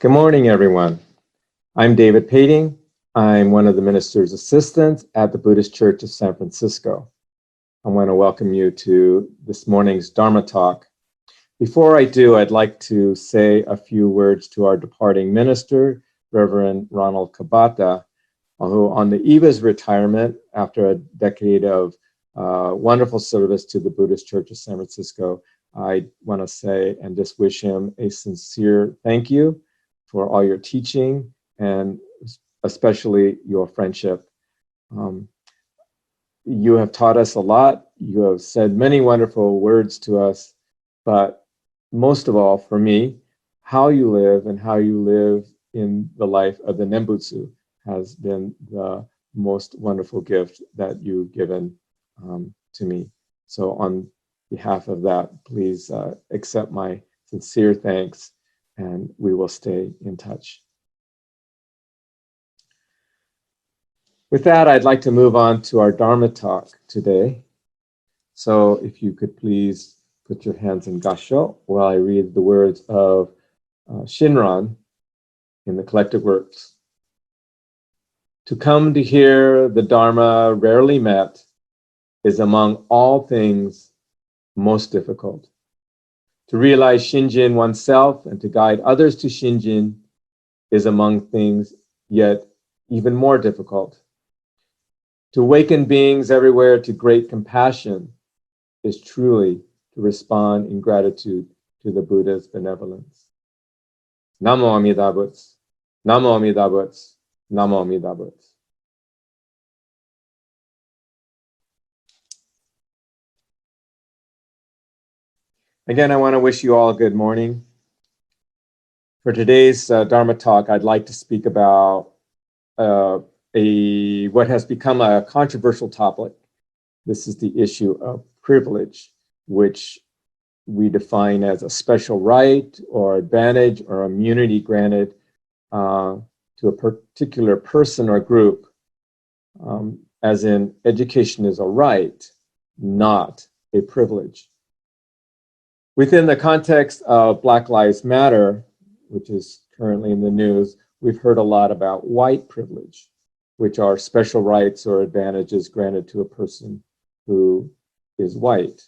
Good morning, everyone. I'm David Pading. I'm one of the minister's assistants at the Buddhist Church of San Francisco. I want to welcome you to this morning's Dharma talk. Before I do, I'd like to say a few words to our departing minister, Reverend Ronald Kabata, who on the eve of his retirement, after a decade of wonderful service to the Buddhist Church of San Francisco, I want to say and just wish him a sincere thank you for all your teaching and especially your friendship. You have taught us a lot. You have said many wonderful words to us, but most of all, for me, how you live and how you live in the life of the Nembutsu has been the most wonderful gift that you've given to me. So on behalf of that, please accept my sincere thanks, and we will stay in touch. With that, I'd like to move on to our Dharma talk today. So if you could please put your hands in Gassho while I read the words of Shinran in the collective works. To come to hear the Dharma rarely met is among all things most difficult. To realize Shinjin oneself and to guide others to Shinjin is among things yet even more difficult. To awaken beings everywhere to great compassion is truly to respond in gratitude to the Buddha's benevolence. Namo Amida Butsu, Namo Amida Butsu, Namo Amida Butsu. Again, I want to wish you all a good morning. For today's Dharma talk, I'd like to speak about what has become a controversial topic. This is the issue of privilege, which we define as a special right or advantage or immunity granted to a particular person or group, as in education is a right, not a privilege. Within the context of Black Lives Matter, which is currently in the news, we've heard a lot about white privilege, which are special rights or advantages granted to a person who is white,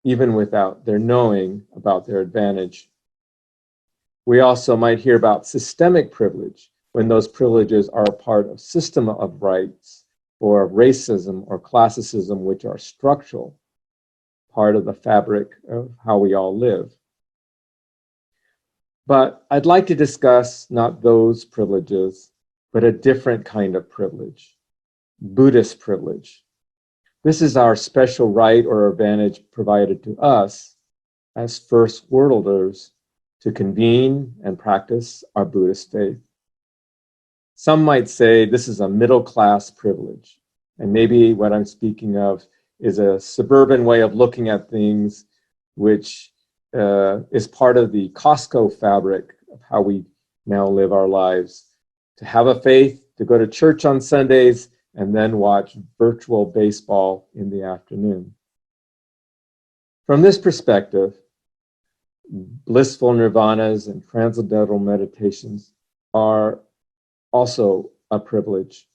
even without their knowing about their advantage. We also might hear about systemic privilege, when those privileges are a part of system of rights or racism or classicism, which are structural, part of the fabric of how we all live. But I'd like to discuss not those privileges, but a different kind of privilege, Buddhist privilege. This is our special right or advantage provided to us as first worlders to convene and practice our Buddhist faith. Some might say this is a middle-class privilege, and maybe what I'm speaking of is a suburban way of looking at things, which is part of the Costco fabric of how we now live our lives. To have a faith, to go to church on Sundays, and then watch virtual baseball in the afternoon. From this perspective, blissful nirvanas and transcendental meditations are also a privilege.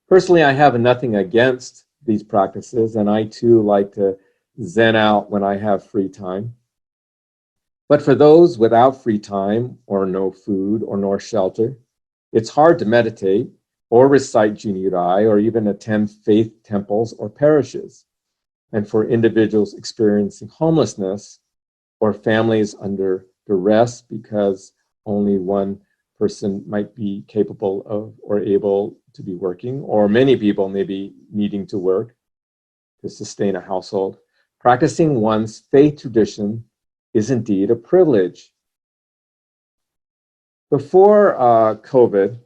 Personally, I have nothing against these practices, and I too like to zen out when I have free time. But for those without free time or no food or nor shelter, it's hard to meditate or recite Junirai or even attend faith temples or parishes. And for individuals experiencing homelessness or families under duress because only one person might be capable of or able to be working, or many people may be needing to work to sustain a household, practicing one's faith tradition is indeed a privilege. Before COVID,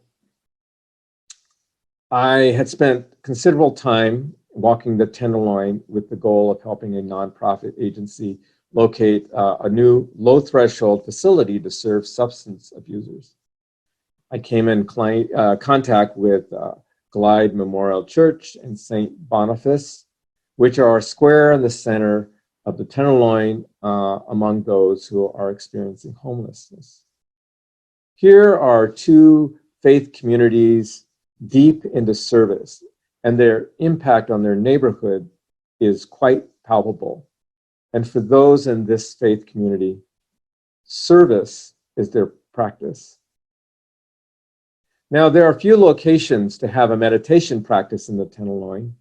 I had spent considerable time walking the Tenderloin with the goal of helping a nonprofit agency locate a new low-threshold facility to serve substance abusers. I came in contact with Glide Memorial Church and St. Boniface, which are square in the center of the Tenderloin among those who are experiencing homelessness. Here are two faith communities deep into service, and their impact on their neighborhood is quite palpable. And for those in this faith community, service is their practice. Now, there are few locations to have a meditation practice in the Tenderloin.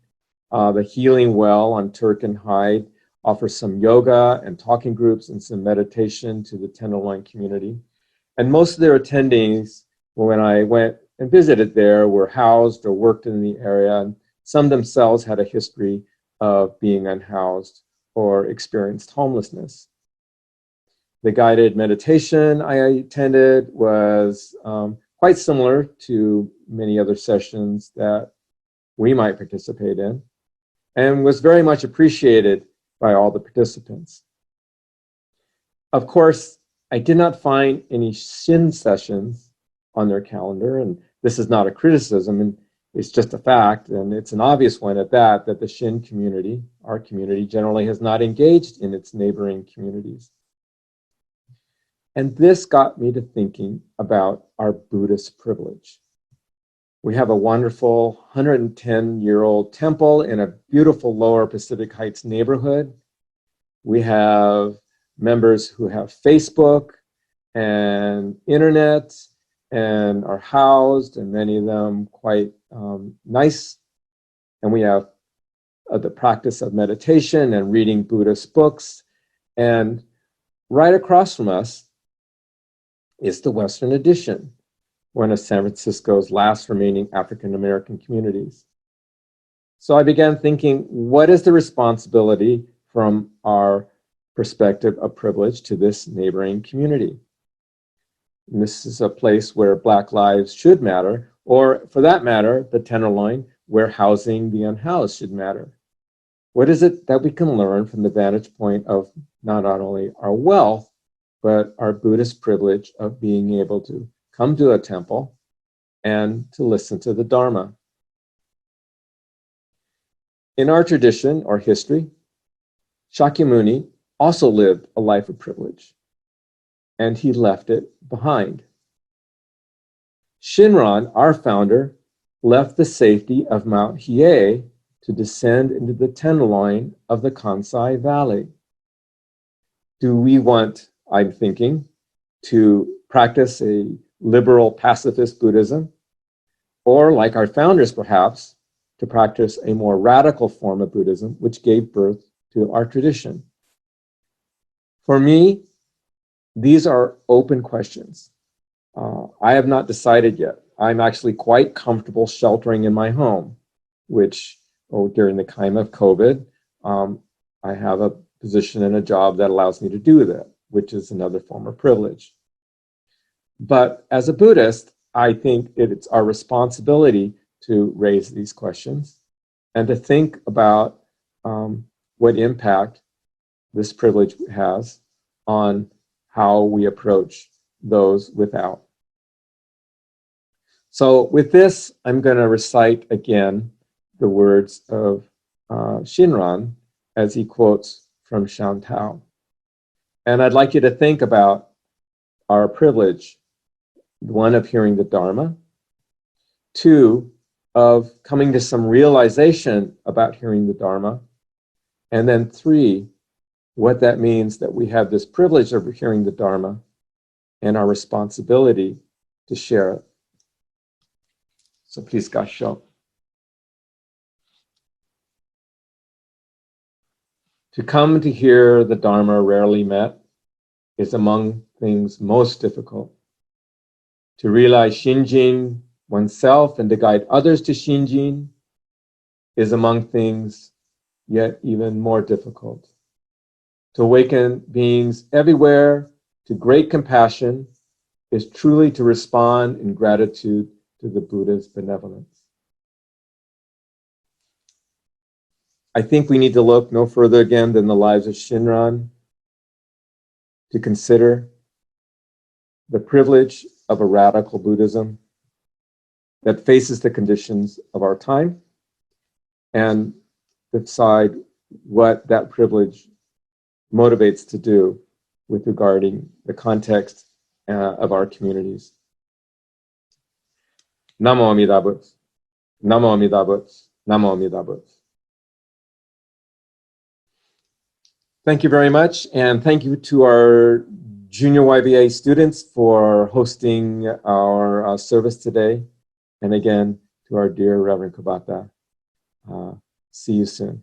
The Healing Well on Turk and Hyde offers some yoga and talking groups and some meditation to the Tenderloin community. And most of their attendees, when I went and visited there, were housed or worked in the area, and some themselves had a history of being unhoused or experienced homelessness. The guided meditation I attended was quite similar to many other sessions that we might participate in, and was very much appreciated by all the participants. Of course, I did not find any Shin sessions on their calendar, and this is not a criticism, and it's just a fact, and it's an obvious one at that the Shin community, our community, generally has not engaged in its neighboring communities. And this got me to thinking about our Buddhist privilege. We have a wonderful 110-year-old temple in a beautiful Lower Pacific Heights neighborhood. We have members who have Facebook and internet and are housed, and many of them quite nice. And we have the practice of meditation and reading Buddhist books. And right across from us is the Western Addition, one of San Francisco's last remaining African American communities. So I began thinking, what is the responsibility from our perspective of privilege to this neighboring community? And this is a place where Black lives should matter, or for that matter, the Tenderloin, where housing the unhoused should matter. What is it that we can learn from the vantage point of not only our wealth, but our Buddhist privilege of being able to come to a temple and to listen to the Dharma? In our tradition or history, Shakyamuni also lived a life of privilege, and he left it behind. Shinran, our founder, left the safety of Mount Hiei to descend into the Tenderloin of the Kansai Valley. Do we want, I'm thinking, to practice a liberal pacifist Buddhism, or like our founders perhaps, to practice a more radical form of Buddhism, which gave birth to our tradition? For me, these are open questions. I have not decided yet. I'm actually quite comfortable sheltering in my home, which during the time of COVID, I have a position and a job that allows me to do that, which is another form of privilege. But as a Buddhist, I think it's our responsibility to raise these questions and to think about what impact this privilege has on how we approach those without. So with this, I'm going to recite again the words of Shinran as he quotes from Shantao. And I'd like you to think about our privilege, one, of hearing the Dharma, two, of coming to some realization about hearing the Dharma, and then three, what that means that we have this privilege of hearing the Dharma and our responsibility to share it. So please, Gasho. To come to hear the Dharma rarely met is among things most difficult. To realize Shinjin oneself and to guide others to Shinjin is among things yet even more difficult. To awaken beings everywhere to great compassion is truly to respond in gratitude to the Buddha's benevolence. I think we need to look no further again than the lives of Shinran to consider the privilege of a radical Buddhism that faces the conditions of our time and decide what that privilege motivates to do with regarding the context of our communities. Namo Amida Butsu. Namo Amida Butsu. Namo Amida Butsu. Thank you very much, and thank you to our junior YBA students for hosting our service today. And again, to our dear Reverend Kubata. See you soon.